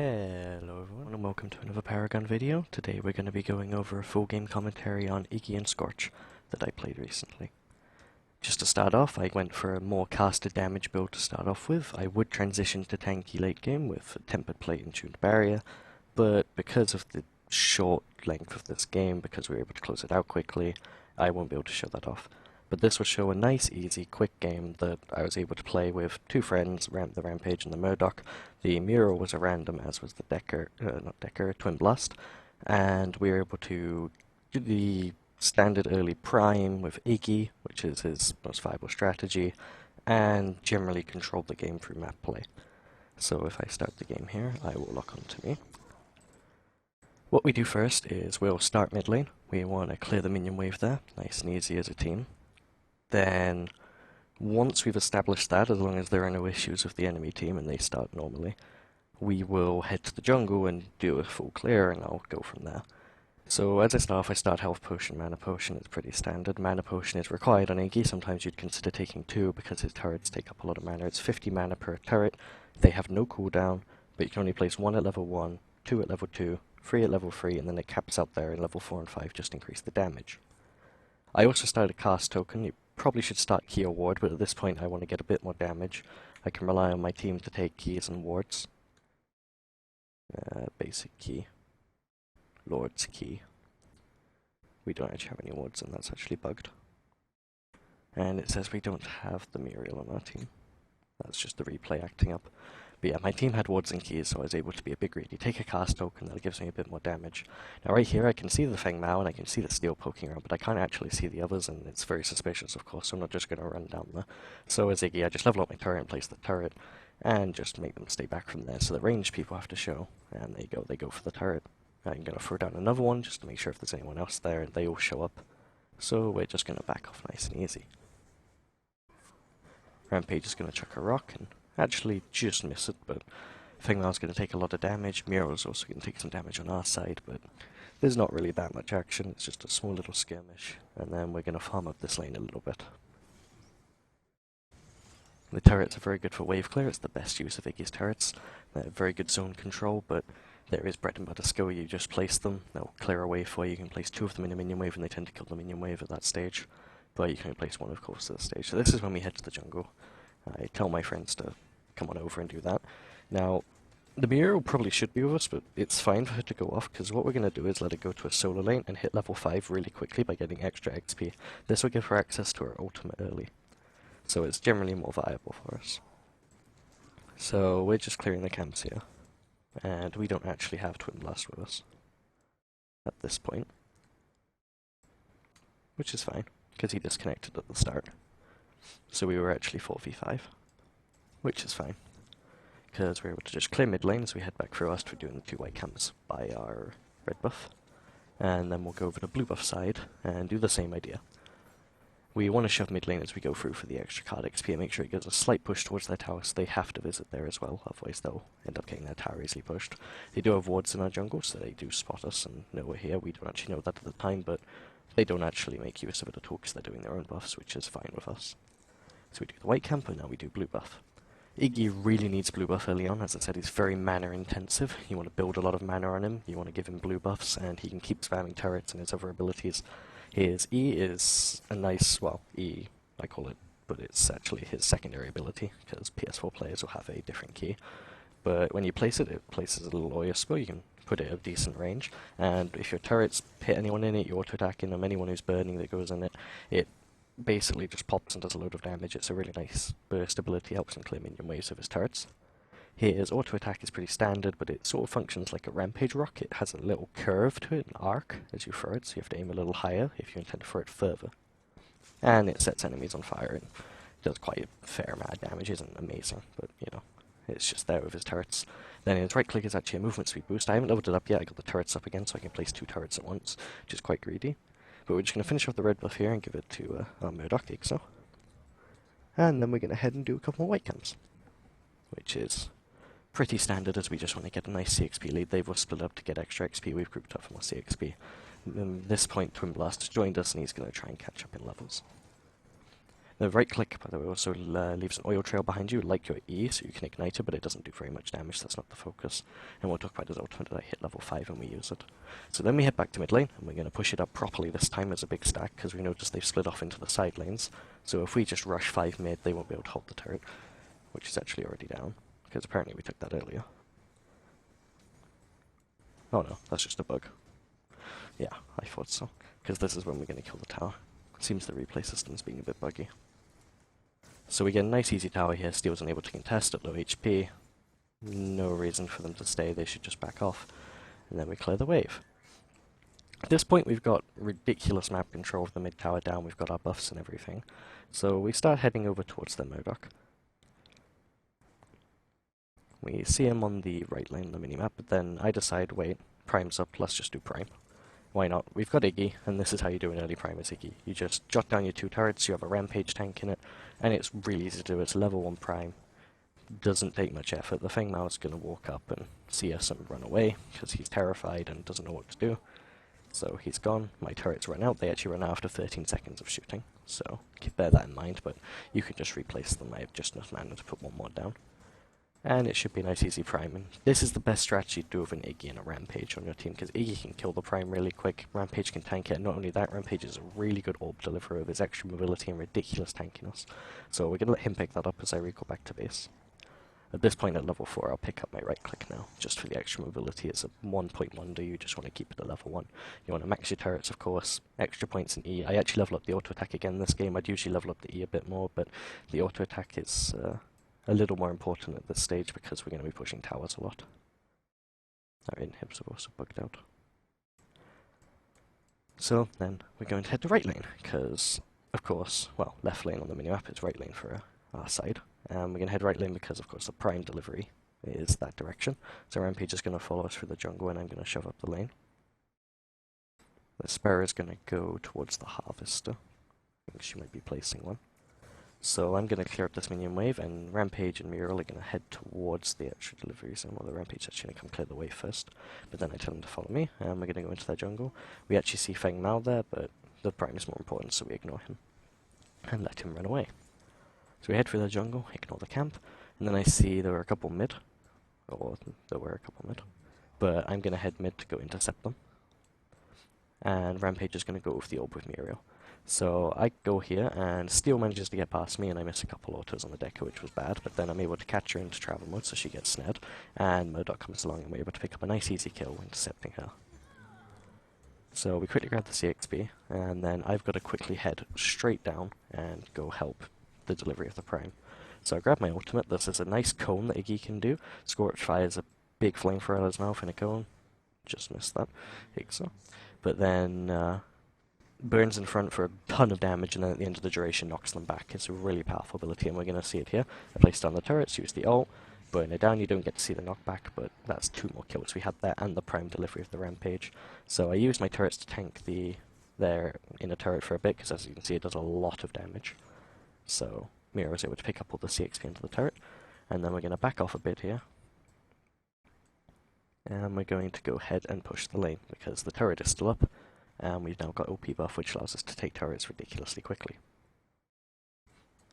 Hello everyone and welcome to another Paragon video. Today we're going to be going over a full game commentary on Iggy and Scorch that I played recently. Just to start off, I went for a more casted damage build to start off with. I would transition to tanky late game with tempered plate and tuned barrier, but because of the short length of this game, because we were able to close it out quickly, I won't be able to show that off. But this will show a nice, easy, quick game that I was able to play with two friends, the Rampage and the Murdoch. The Mural was a random, as was the Twin Blast, and we were able to do the standard early Prime with Iggy, which is his most viable strategy, and generally control the game through map play. So if I start the game here, I will lock onto me. What we do first is we'll start mid lane. We want to clear the minion wave there, nice and easy as a team. Then, once we've established that, as long as there are no issues with the enemy team and they start normally, we will head to the jungle and do a full clear, and I'll go from there. So as I start off, I start health potion, mana potion is pretty standard. Mana potion is required on Iggy. Sometimes you'd consider taking two because his turrets take up a lot of mana. It's 50 mana per turret. They have no cooldown, but you can only place one at level 1, 2 at level 2, 3 at level 3, and then it caps out there in level 4 and 5 just to increase the damage. I also started a cast token. You probably should start key or ward, but at this point I want to get a bit more damage. I can rely on my team to take keys and wards. Basic key. Lord's key. We don't actually have any wards, and that's actually bugged. And it says we don't have the Muriel on our team. That's just the replay acting up. But yeah, my team had wards and keys, so I was able to be a bit greedy. Take a cast token, that gives me a bit more damage. Now right here I can see the Feng Mao and I can see the steel poking around, but I can't actually see the others, and it's very suspicious of course, so I'm not just going to run down there. So as Iggy, I just level up my turret and place the turret, and just make them stay back from there, so the ranged people have to show. And there you go, they go for the turret. I'm going to throw down another one just to make sure if there's anyone else there, and they all show up. So we're just going to back off nice and easy. Rampage is going to chuck a rock, and actually just miss it, but Feng Mao's going to take a lot of damage. Mural's also going to take some damage on our side, but there's not really that much action. It's just a small little skirmish, and then we're going to farm up this lane a little bit. The turrets are very good for wave clear. It's the best use of Iggy's turrets. They're very good zone control, but there is bread and butter skill. You just place them, they'll clear a wave for you. You can place two of them in a minion wave, and they tend to kill the minion wave at that stage. But you can only place one, of course, at that stage. So this is when we head to the jungle. I tell my friends to come on over and do that. Now, the Mural probably should be with us, but it's fine for her to go off, because what we're going to do is let her go to a solo lane and hit level 5 really quickly by getting extra XP. This will give her access to her ultimate early. So it's generally more viable for us. So we're just clearing the camps here. And we don't actually have Twin Blast with us at this point. Which is fine, because he disconnected at the start. So we were actually 4v5. Which is fine, because we're able to just clear mid lane as we head back through us. We're doing the 2 white camps by our red buff. And then we'll go over to blue buff side and do the same idea. We want to shove mid lane as we go through for the extra card XP and make sure it gives a slight push towards their tower, so they have to visit there as well, otherwise they'll end up getting their tower easily pushed. They do have wards in our jungle, so they do spot us and know we're here. We don't actually know that at the time, but they don't actually make use of it at all because they're doing their own buffs, which is fine with us. So we do the white camp, and now we do blue buff. Iggy really needs blue buff early on. As I said, he's very mana intensive. You want to build a lot of mana on him, you want to give him blue buffs, and he can keep spamming turrets and his other abilities. His E is a nice, well, E, I call it, but it's actually his secondary ability, because PS4 players will have a different key. But when you place it, it places a little Oya spell. You can put it at decent range, and if your turrets hit anyone in it, you auto-attack in them. Anyone who's burning that goes in it, it basically just pops and does a load of damage. It's a really nice burst ability, helps him clear minion waves of his turrets. His auto-attack is pretty standard, but it sort of functions like a rampage rock. It has a little curve to it, an arc, as you throw it, so you have to aim a little higher if you intend to throw it further. And it sets enemies on fire and does quite a fair amount of damage. Isn't amazing, but you know, it's just there with his turrets. Then his right click is actually a movement speed boost. I haven't leveled it up yet. I got the turrets up again, so I can place 2 turrets at once, which is quite greedy. But we're just going to finish off the red buff here and give it to our Murdoch the Exo. And then we're going to head and do a couple more white camps, which is pretty standard, as we just want to get a nice CXP lead. They've split up to get extra XP. We've grouped up for more CXP. At this point, Twin Blast has joined us, and he's going to try and catch up in levels. The right click, by the way, also leaves an oil trail behind you, like your E, so you can ignite it, but it doesn't do very much damage, that's not the focus. And we'll talk about his ultimate that I hit level 5 and we use it. So then we head back to mid lane, and we're going to push it up properly this time as a big stack, because we noticed they've split off into the side lanes. So if we just rush 5 mid, they won't be able to hold the turret, which is actually already down, because apparently we took that earlier. Oh no, that's just a bug. Yeah, I thought so, because this is when we're going to kill the tower. Seems the replay system's being a bit buggy. So we get a nice easy tower here. Steel's unable to contest at low HP. No reason for them to stay, they should just back off. And then we clear the wave. At this point we've got ridiculous map control of the mid tower down, we've got our buffs and everything. So we start heading over towards the Murdoch. We see him on the right lane of the minimap, but then I decide, wait, Prime's up, let's just do Prime. Why not? We've got Iggy, and this is how you do an early Prime as Iggy. You just jot down your 2 turrets, you have a Rampage tank in it, and it's really easy to do. It's level 1 Prime. Doesn't take much effort. The Feng Mao is going to walk up and see us and run away, because he's terrified and doesn't know what to do. So he's gone. My turrets run out. They actually run out after 13 seconds of shooting, so bear that in mind, but you can just replace them. I have just enough mana to put one more down. And it should be a nice easy Prime, and this is the best strategy to do with an Iggy and a Rampage on your team, because Iggy can kill the Prime really quick, Rampage can tank it, and not only that, Rampage is a really good orb deliverer with his extra mobility and ridiculous tankiness. So we're going to let him pick that up as I recall back to base. At this point at level 4, I'll pick up my right click now, just for the extra mobility. It's a 1-point wonder, you just want to keep it at level 1. You want to max your turrets, of course, extra points in E. I actually level up the auto attack again this game. I'd usually level up the E a bit more, but the auto attack is a little more important at this stage because we're going to be pushing towers a lot. Our inhibs are also bugged out. So then we're going to head to right lane, because, of course, well, left lane on the minimap is right lane for our side. We're going to head right lane because, of course, the Prime delivery is that direction. So Rampage is going to follow us through the jungle, and I'm going to shove up the lane. The Sparrow is going to go towards the Harvester. I think she might be placing one. So I'm going to clear up this minion wave, and Rampage and Muriel are going to head towards the extra deliveries, and well, the Rampage is actually going to come clear the way first, but then I tell them to follow me, and we're going to go into their jungle. We actually see Feng Mao there, but the Prime is more important, so we ignore him, and let him run away. So we head through their jungle, ignore the camp, and then I see there were a couple mid, but I'm going to head mid to go intercept them, and Rampage is going to go with the orb with Muriel. So I go here, and Steel manages to get past me, and I miss a couple autos on the decker, which was bad, but then I'm able to catch her into travel mode, so she gets snared, and Murdoch comes along, and we're able to pick up a nice easy kill, intercepting her. So we quickly grab the CXP, and then I've got to quickly head straight down and go help the delivery of the Prime. So I grab my ultimate. This is a nice cone that Iggy can do. Scorch fires a big flamethrower out of his mouth in a cone. Just missed that. So. But then burns in front for a ton of damage, and then at the end of the duration knocks them back. It's a really powerful ability, and we're going to see it here. I place down the turrets, use the ult, burn it down. You don't get to see the knockback, but that's 2 more kills we had there, and the Prime delivery of the Rampage. So I use my turrets to tank their inner turret for a bit, because as you can see it does a lot of damage. So Mira was able to pick up all the CXP into the turret, and then we're going to back off a bit here. And we're going to go ahead and push the lane, because the turret is still up, and we've now got OP buff, which allows us to take turrets ridiculously quickly.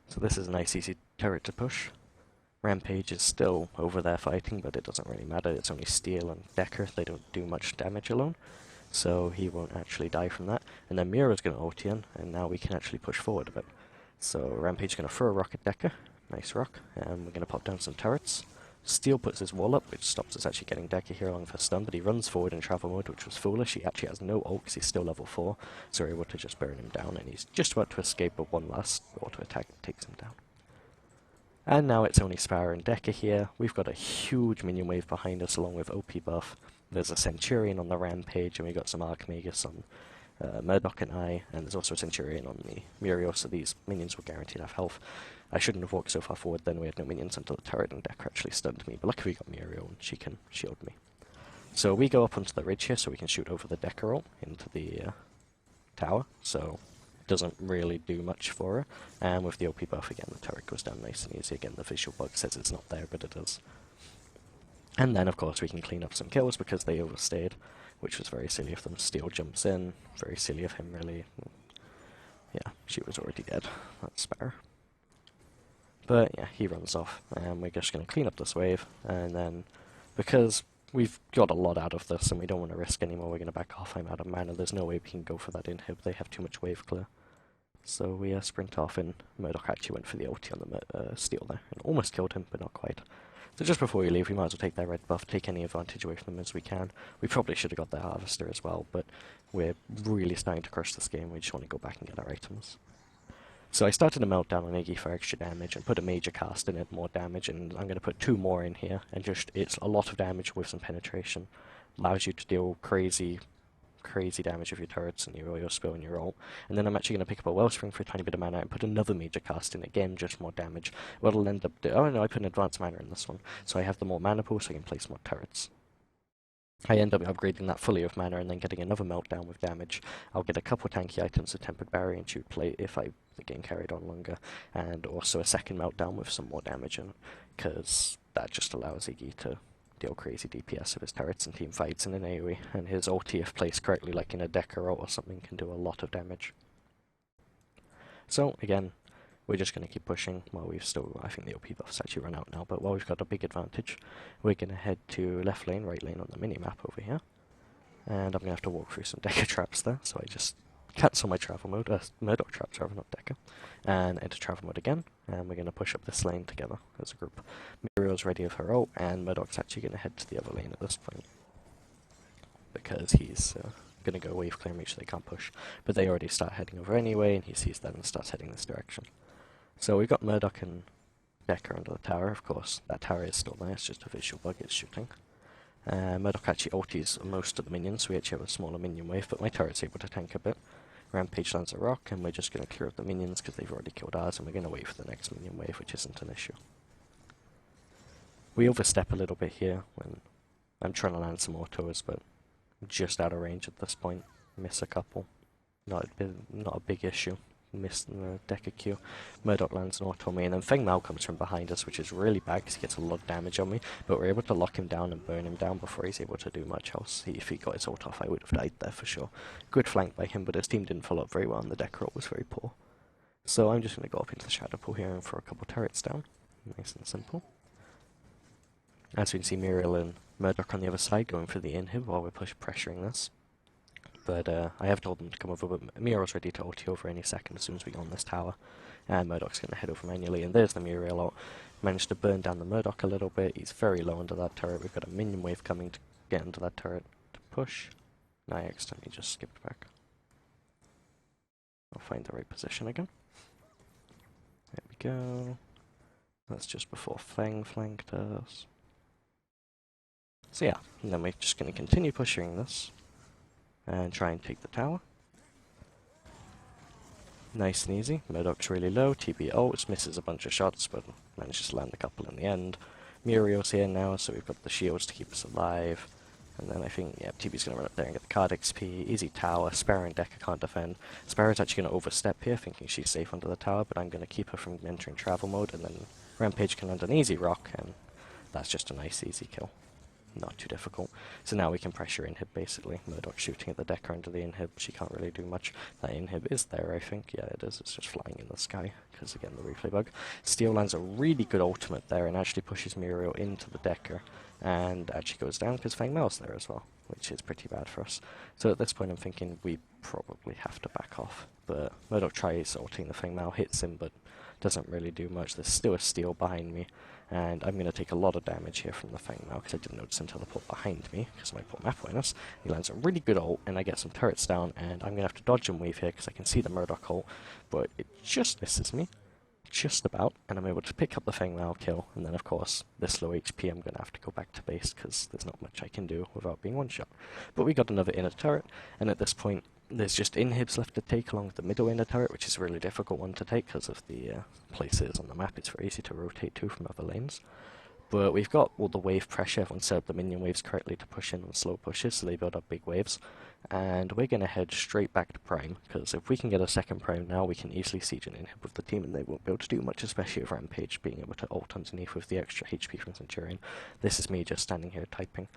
So this is a nice easy turret to push. Rampage is still over there fighting, but it doesn't really matter. It's only Steel and Decker. They don't do much damage alone, so he won't actually die from that. And then Mira's going to ult in, and now we can actually push forward a bit. So Rampage is going to throw a rock at Decker. Nice rock. And we're going to pop down some turrets. Steel puts his wall up, which stops us actually getting Decker here along with her stun, but he runs forward in travel mode, which was foolish. He actually has no ult because he's still level 4, so we're able to just burn him down, and he's just about to escape, but one last auto attack takes him down. And now it's only Sparrow and Decker here. We've got a huge minion wave behind us along with OP buff. There's a Centurion on the Rampage, and we've got some Archmagus on Murdoch and I, and there's also a Centurion on the Muriel, so these minions will guaranteed have health. I shouldn't have walked so far forward then, we had no minions until the turret, and Decker actually stunned me, but luckily we got Muriel and she can shield me. So we go up onto the ridge here so we can shoot over the Decker ult into the tower, so it doesn't really do much for her. And with the OP buff again, the turret goes down nice and easy. Again, the visual bug says it's not there, but it is. And then of course we can clean up some kills because they overstayed, which was very silly of them. Steel jumps in, very silly of him really. Yeah, she was already dead. That's better. But yeah, he runs off, and we're just going to clean up this wave, and then, because we've got a lot out of this and we don't want to risk anymore, we're going to back off. I'm out of mana, there's no way we can go for that inhib, they have too much wave clear. So we sprint off, and Murdoch actually went for the ulti on the steal there, and almost killed him, but not quite. So just before we leave, we might as well take their red buff, take any advantage away from them as we can. We probably should have got their harvester as well, but we're really starting to crush this game, we just want to go back and get our items. So I started a meltdown on Iggy for extra damage and put a major cast in it, more damage, and I'm going to put 2 more in here, and just, it's a lot of damage with some penetration. Allows you to deal crazy damage with your turrets and your spell and your ult. And then I'm actually going to pick up a Wellspring for a tiny bit of mana and put another major cast in, again, just more damage. What will end up oh no, I put an advanced mana in this one, so I have the more mana pool so I can place more turrets. I end up upgrading that fully with mana and then getting another meltdown with damage. I'll get a couple tanky items, a tempered barrier and shoot plate if the game carried on longer, and also a second meltdown with some more damage in, because that just allows Iggy to deal crazy DPS of his turrets and team fights in an AoE, and his ulti, if placed correctly, like in a Decker ult or something, can do a lot of damage. So again, we're just going to keep pushing while we've still, I think the OP buff's actually run out now, but while we've got a big advantage, we're going to head to left lane, right lane on the mini-map over here. And I'm going to have to walk through some Decker traps there, so I just cancel my travel mode, Murdoch traps rather, not Decker, and enter travel mode again, and we're going to push up this lane together as a group. Muriel's ready with her ult, and Murdoch's actually going to head to the other lane at this point, because he's going to go wave clear and make sure they can't push. But they already start heading over anyway, and he sees that and starts heading this direction. So we've got Murdoch and Decker under the tower, of course. That tower is still there, it's just a visual bug, it's shooting. Murdoch actually ultis most of the minions, so we actually have a smaller minion wave, but my turret's able to tank a bit. Rampage lands a rock, and we're just going to clear up the minions because they've already killed ours, and we're going to wait for the next minion wave, which isn't an issue. We overstep a little bit here when I'm trying to land some autos, but just out of range at this point. Miss a couple. Not a big issue. Missed the Decker Q. Murdoch lands an auto on me, and then Feng Mao comes from behind us, which is really bad because he gets a lot of damage on me, but we're able to lock him down and burn him down before he's able to do much else. If he got his ult off, I would have died there for sure. Good flank by him, but his team didn't follow up very well, and the Decker ult was very poor. So I'm just going to go up into the shadow pool here and throw a couple turrets down. Nice and simple. As we can see, Muriel and Murdoch on the other side going for the inhib while we're pressuring this. But I have told them to come over, but Muriel's ready to ulti over any second as soon as we go on this tower. And Murdoch's going to head over manually, and there's the Muriel ult. Managed to burn down the Murdoch a little bit. He's very low under that turret. We've got a minion wave coming to get into that turret to push. And I accidentally just skipped back. I'll find the right position again. There we go. That's just before Feng flanked us. So yeah, and then we're just going to continue pushing this and try and take the tower. Nice and easy. Murdoch's really low. TB ults, misses a bunch of shots, but manages to land a couple in the end. Muriel's here now, so we've got the shields to keep us alive. And then I think, yeah, TB's going to run up there and get the card XP. Easy tower. Sparrow and Decker can't defend. Sparrow's actually going to overstep here, thinking she's safe under the tower, but I'm going to keep her from entering travel mode, and then Rampage can land an easy rock, and that's just a nice easy kill. Not too difficult. So now we can pressure inhib basically. Murdoch shooting at the Decker under the inhib. She can't really do much. That inhib is there, I think. Yeah, it is. It's just flying in the sky because, again, the replay bug. Steel lands a really good ultimate there and actually pushes Muriel into the Decker and actually goes down because Feng Mao's there as well, which is pretty bad for us. So at this point I'm thinking we probably have to back off. But Murdoch tries ulting the Feng Mao, hits him, but doesn't really do much. There's still a steal behind me, and I'm going to take a lot of damage here from the Feng Mao because I didn't notice him teleport behind me because of my poor map awareness. He lands a really good ult, and I get some turrets down, and I'm going to have to dodge and weave here because I can see the Murdoch ult, but it just misses me. Just about, and I'm able to pick up the Feng Mao kill, and then of course, this low HP I'm going to have to go back to base because there's not much I can do without being one-shot. But we got another inner turret, and at this point, there's just inhibs left to take along with the middle inner turret, which is a really difficult one to take because of the places on the map. It's very easy to rotate to from other lanes. But we've got all the wave pressure, everyone set up the minion waves correctly to push in on slow pushes, so they build up big waves. And we're going to head straight back to Prime, because if we can get a second Prime now, we can easily siege an inhib with the team, and they won't be able to do much, especially with Rampage being able to ult underneath with the extra HP from Centurion. This is me just standing here typing.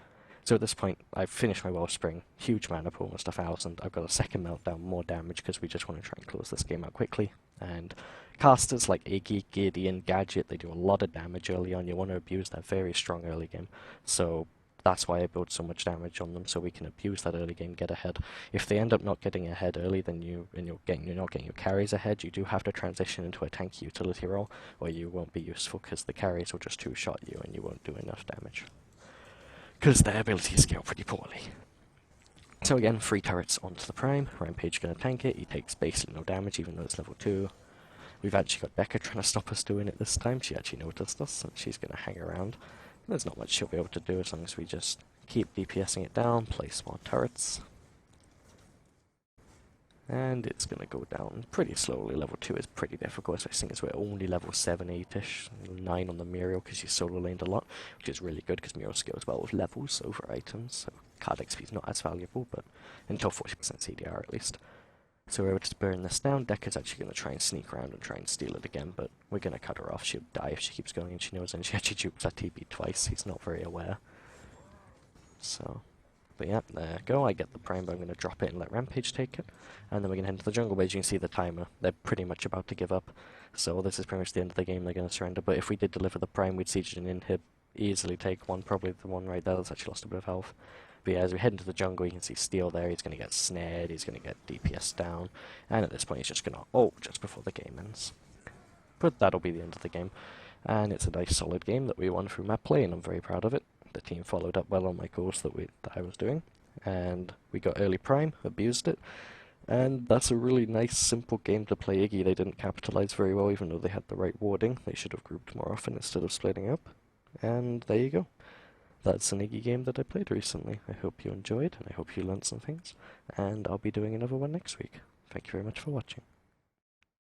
So at this point, I've finished my Wellspring, huge mana pool, almost 1,000. I've got a second Meltdown, more damage, because we just want to try and close this game out quickly. And casters like Iggy, Gideon, Gadget, they do a lot of damage early on. You want to abuse that very strong early game. So that's why I build so much damage on them, so we can abuse that early game, get ahead. If they end up not getting ahead early, then you're not getting your carries ahead. You do have to transition into a tanky utility role, or you won't be useful because the carries will just two-shot you and you won't do enough damage, because their abilities scale pretty poorly. So again, 3 turrets onto the Prime. Rampage gonna tank it. He takes basically no damage, even though it's level 2. We've actually got Becca trying to stop us doing it this time. She actually noticed us, and she's gonna hang around. There's not much she'll be able to do as long as we just keep DPSing it down, place more turrets. And it's going to go down pretty slowly. Level 2 is pretty difficult, especially as we're only level 7, 8-ish, 9 on the Muriel, because you solo laned a lot, which is really good because Muriel scales well with levels over items, so card XP is not as valuable, but until 40% CDR at least. So we're able to burn this down. Decker's actually going to try and sneak around and try and steal it again, but we're going to cut her off. She'll die if she keeps going, and she knows, and she actually dupes that TP twice. He's not very aware. So, but yeah, there you go. I get the Prime, but I'm going to drop it and let Rampage take it. And then we're going to head into the jungle base. You can see the timer. They're pretty much about to give up. So this is pretty much the end of the game. They're going to surrender. But if we did deliver the Prime, we'd siege and inhib, easily take one. Probably the one right there that's actually lost a bit of health. But yeah, as we head into the jungle, you can see Steel there. He's going to get snared, he's going to get DPS down, and at this point he's just going to ult just before the game ends. But that'll be the end of the game. And it's a nice solid game that we won through map play, and I'm very proud of it. The team followed up well on my goals that I was doing, and we got early Prime, abused it, and that's a really nice, simple game to play Iggy. They didn't capitalize very well, even though they had the right warding. They should have grouped more often instead of splitting up. And there you go. That's an Iggy game that I played recently. I hope you enjoyed, and I hope you learned some things, and I'll be doing another one next week. Thank you very much for watching.